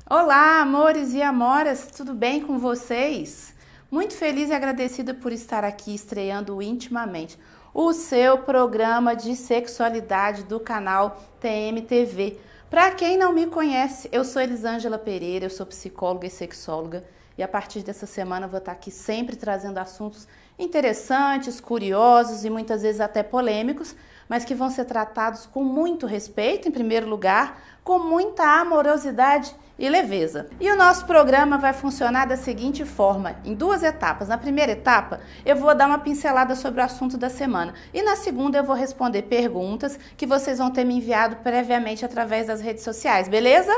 Olá, amores e amoras, tudo bem com vocês? Muito feliz e agradecida por estar aqui estreando Intimamente, o seu programa de sexualidade do canal TMTV. Para quem não me conhece, eu sou Elisângela Pereira, eu sou psicóloga e sexóloga e a partir dessa semana eu vou estar aqui sempre trazendo assuntos interessantes, curiosos e muitas vezes até polêmicos, mas que vão ser tratados com muito respeito, em primeiro lugar, com muita amorosidade e leveza. E o nosso programa vai funcionar da seguinte forma, em duas etapas. Na primeira etapa, eu vou dar uma pincelada sobre o assunto da semana. E na segunda, eu vou responder perguntas que vocês vão ter me enviado previamente através das redes sociais, beleza?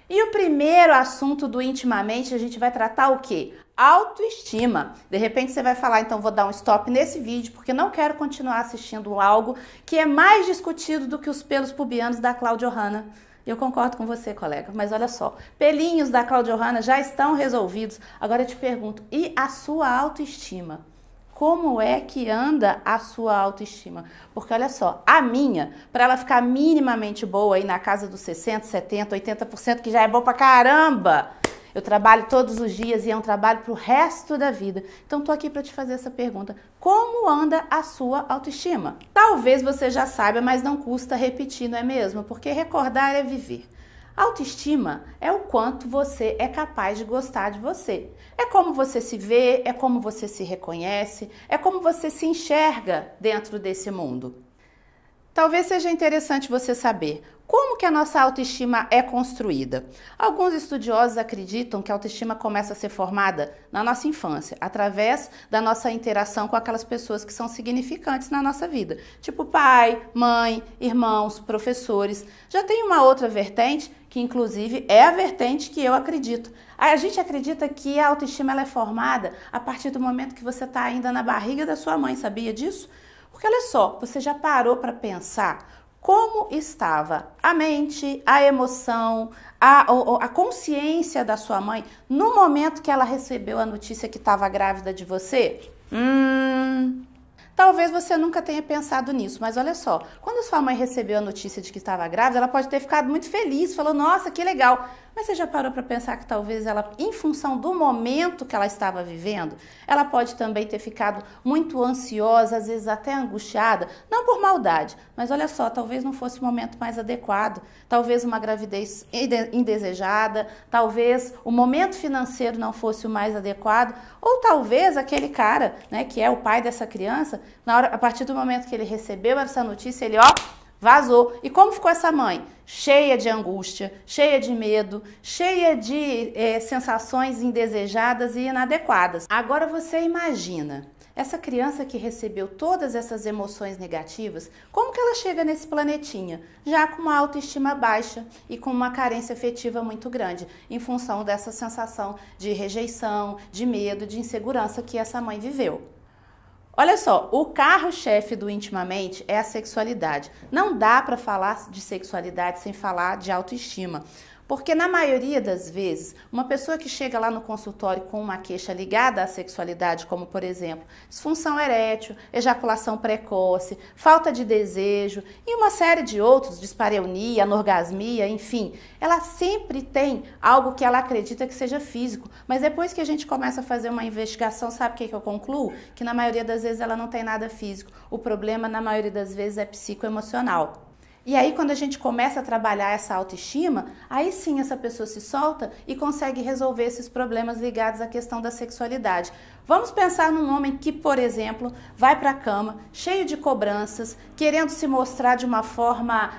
E o primeiro assunto do Intimamente, a gente vai tratar o quê? Autoestima. De repente você vai falar, então vou dar um stop nesse vídeo, porque não quero continuar assistindo algo que é mais discutido do que os pelos pubianos da Cláudia Ohana. Eu concordo com você, colega, mas olha só, pelinhos da Cláudia Ohana já estão resolvidos. Agora eu te pergunto, e a sua autoestima? Como é que anda a sua autoestima? Porque olha só, a minha, para ela ficar minimamente boa aí na casa dos 60, 70, 80%, que já é bom pra caramba, eu trabalho todos os dias e é um trabalho pro resto da vida. Então tô aqui para te fazer essa pergunta. Como anda a sua autoestima? Talvez você já saiba, mas não custa repetir, não é mesmo? Porque recordar é viver. Autoestima é o quanto você é capaz de gostar de você. É como você se vê, é como você se reconhece, é como você se enxerga dentro desse mundo. Talvez seja interessante você saber como que a nossa autoestima é construída. Alguns estudiosos acreditam que a autoestima começa a ser formada na nossa infância, através da nossa interação com aquelas pessoas que são significantes na nossa vida, tipo pai, mãe, irmãos, professores. Já tem uma outra vertente, que inclusive é a vertente que eu acredito. A gente acredita que a autoestima ela é formada a partir do momento que você está ainda na barriga da sua mãe, sabia disso? Porque olha só, você já parou para pensar como estava a mente, a emoção, a consciência da sua mãe no momento que ela recebeu a notícia que estava grávida de você? Talvez você nunca tenha pensado nisso, mas olha só, quando sua mãe recebeu a notícia de que estava grávida, ela pode ter ficado muito feliz, falou, nossa, que legal. Mas você já parou para pensar que talvez ela, em função do momento que ela estava vivendo, ela pode também ter ficado muito ansiosa, às vezes até angustiada, não por maldade, mas olha só, talvez não fosse o momento mais adequado, talvez uma gravidez indesejada, talvez o momento financeiro não fosse o mais adequado, ou talvez aquele cara, né, que é o pai dessa criança, a partir do momento que ele recebeu essa notícia, ele, vazou. E como ficou essa mãe? Cheia de angústia, cheia de medo, cheia de sensações indesejadas e inadequadas. Agora você imagina, essa criança que recebeu todas essas emoções negativas, como que ela chega nesse planetinha? Já com uma autoestima baixa e com uma carência afetiva muito grande, em função dessa sensação de rejeição, de medo, de insegurança que essa mãe viveu. Olha só, o carro-chefe do Intimamente é a sexualidade. Não dá para falar de sexualidade sem falar de autoestima. Porque na maioria das vezes, uma pessoa que chega lá no consultório com uma queixa ligada à sexualidade, como por exemplo, disfunção erétil, ejaculação precoce, falta de desejo e uma série de outros, dispareunia, anorgasmia, enfim, ela sempre tem algo que ela acredita que seja físico. Mas depois que a gente começa a fazer uma investigação, sabe o que eu concluo? Que na maioria das vezes ela não tem nada físico. O problema, na maioria das vezes, é psicoemocional. E aí, quando a gente começa a trabalhar essa autoestima, aí sim essa pessoa se solta e consegue resolver esses problemas ligados à questão da sexualidade. Vamos pensar num homem que, por exemplo, vai para a cama, cheio de cobranças, querendo se mostrar de uma forma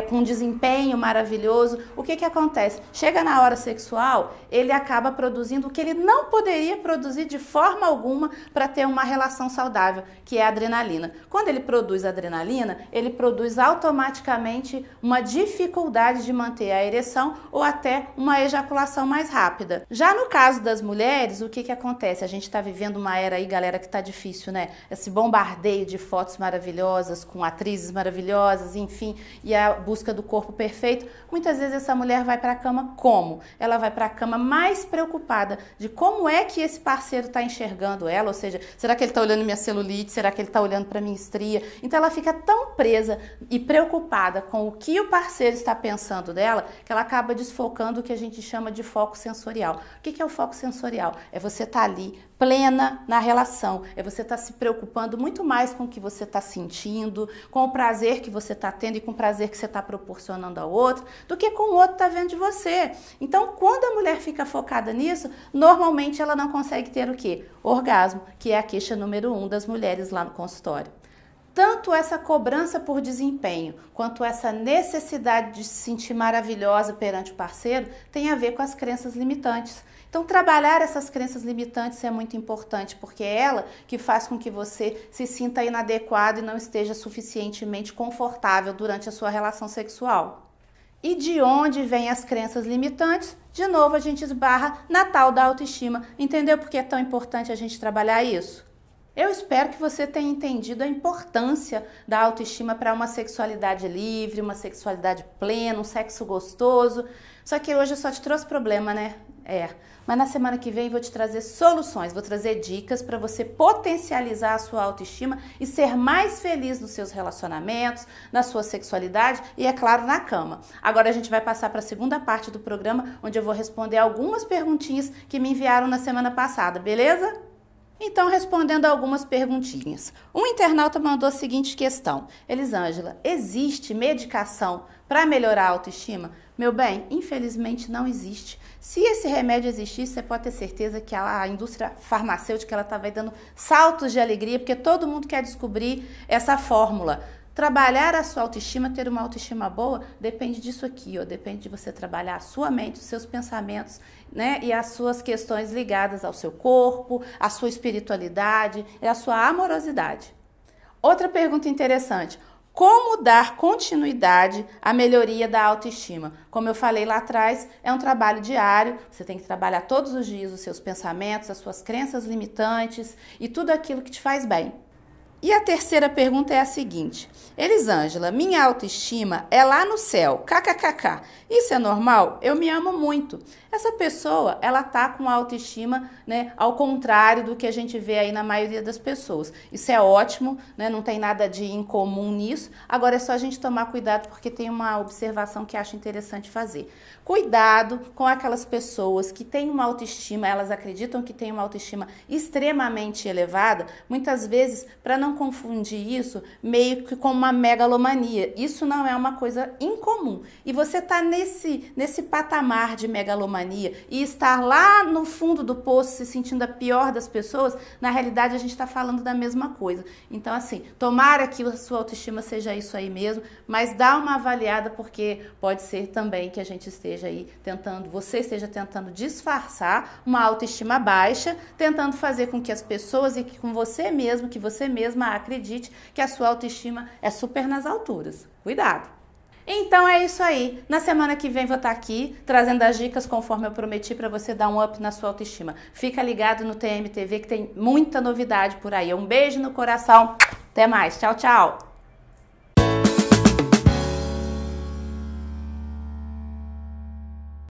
com um desempenho maravilhoso. O que acontece? Chega na hora sexual, ele acaba produzindo o que ele não poderia produzir de forma alguma para ter uma relação saudável, que é a adrenalina. Quando ele produz adrenalina, ele produz automaticamente uma dificuldade de manter a ereção ou até uma ejaculação mais rápida. Já no caso das mulheres, o que acontece? A gente está vivendo uma era aí, galera, que tá difícil, né? Esse bombardeio de fotos maravilhosas, com atrizes maravilhosas, enfim, e a busca do corpo perfeito. Muitas vezes essa mulher vai para a cama como? Ela vai para a cama mais preocupada de como é que esse parceiro está enxergando ela, ou seja, será que ele está olhando minha celulite? Será que ele está olhando para minha estria? Então ela fica tão presa e preocupada com o que o parceiro está pensando dela, que ela acaba desfocando o que a gente chama de foco sensorial. O que é o foco sensorial? É você estar ali plena na relação, é você estar se preocupando muito mais com o que você está sentindo, com o prazer que você está tendo e com o prazer que você está proporcionando ao outro, do que com o outro está vendo de você. Então, quando a mulher fica focada nisso, normalmente ela não consegue ter o quê? Orgasmo, que é a queixa número 1 das mulheres lá no consultório. Tanto essa cobrança por desempenho, quanto essa necessidade de se sentir maravilhosa perante o parceiro, tem a ver com as crenças limitantes. Então, trabalhar essas crenças limitantes é muito importante, porque é ela que faz com que você se sinta inadequado e não esteja suficientemente confortável durante a sua relação sexual. E de onde vêm as crenças limitantes? De novo, a gente esbarra na tal da autoestima. Entendeu por que é tão importante a gente trabalhar isso? Eu espero que você tenha entendido a importância da autoestima para uma sexualidade livre, uma sexualidade plena, um sexo gostoso. Só que hoje eu só te trouxe problema, né? Mas na semana que vem vou te trazer soluções, vou trazer dicas para você potencializar a sua autoestima e ser mais feliz nos seus relacionamentos, na sua sexualidade e, é claro, na cama. Agora a gente vai passar para a segunda parte do programa, onde eu vou responder algumas perguntinhas que me enviaram na semana passada, beleza? Então, respondendo a algumas perguntinhas. Um internauta mandou a seguinte questão: Elisângela, existe medicação para melhorar a autoestima? Meu bem, infelizmente não existe. Se esse remédio existisse, você pode ter certeza que a indústria farmacêutica ela estava dando saltos de alegria, porque todo mundo quer descobrir essa fórmula. Trabalhar a sua autoestima, ter uma autoestima boa, depende disso aqui, ó, depende de você trabalhar a sua mente, os seus pensamentos, né, e as suas questões ligadas ao seu corpo, à sua espiritualidade e à sua amorosidade. Outra pergunta interessante: como dar continuidade à melhoria da autoestima? Como eu falei lá atrás, é um trabalho diário, você tem que trabalhar todos os dias os seus pensamentos, as suas crenças limitantes e tudo aquilo que te faz bem. E a terceira pergunta é a seguinte: Elisângela, minha autoestima é lá no céu, kkkk. Isso é normal? Eu me amo muito. Essa pessoa, ela tá com autoestima, né, ao contrário do que a gente vê aí na maioria das pessoas. Isso é ótimo, né, não tem nada de incomum nisso. Agora é só a gente tomar cuidado, porque tem uma observação que acho interessante fazer. Cuidado com aquelas pessoas que têm uma autoestima, elas acreditam que têm uma autoestima extremamente elevada, muitas vezes, para não confundir isso meio que com uma megalomania. Isso não é uma coisa incomum. E você tá nesse patamar de megalomania e estar lá no fundo do poço se sentindo a pior das pessoas, na realidade a gente está falando da mesma coisa. Então, assim, tomara que a sua autoestima seja isso aí mesmo, mas dá uma avaliada, porque pode ser também que a gente esteja aí você esteja tentando disfarçar uma autoestima baixa, tentando fazer com que as pessoas e que com você mesmo, que você mesma acredite que a sua autoestima é super nas alturas. Cuidado! Então é isso aí. Na semana que vem vou estar aqui trazendo as dicas conforme eu prometi para você dar um up na sua autoestima. Fica ligado no TMTV que tem muita novidade por aí. Um beijo no coração. Até mais. Tchau, tchau.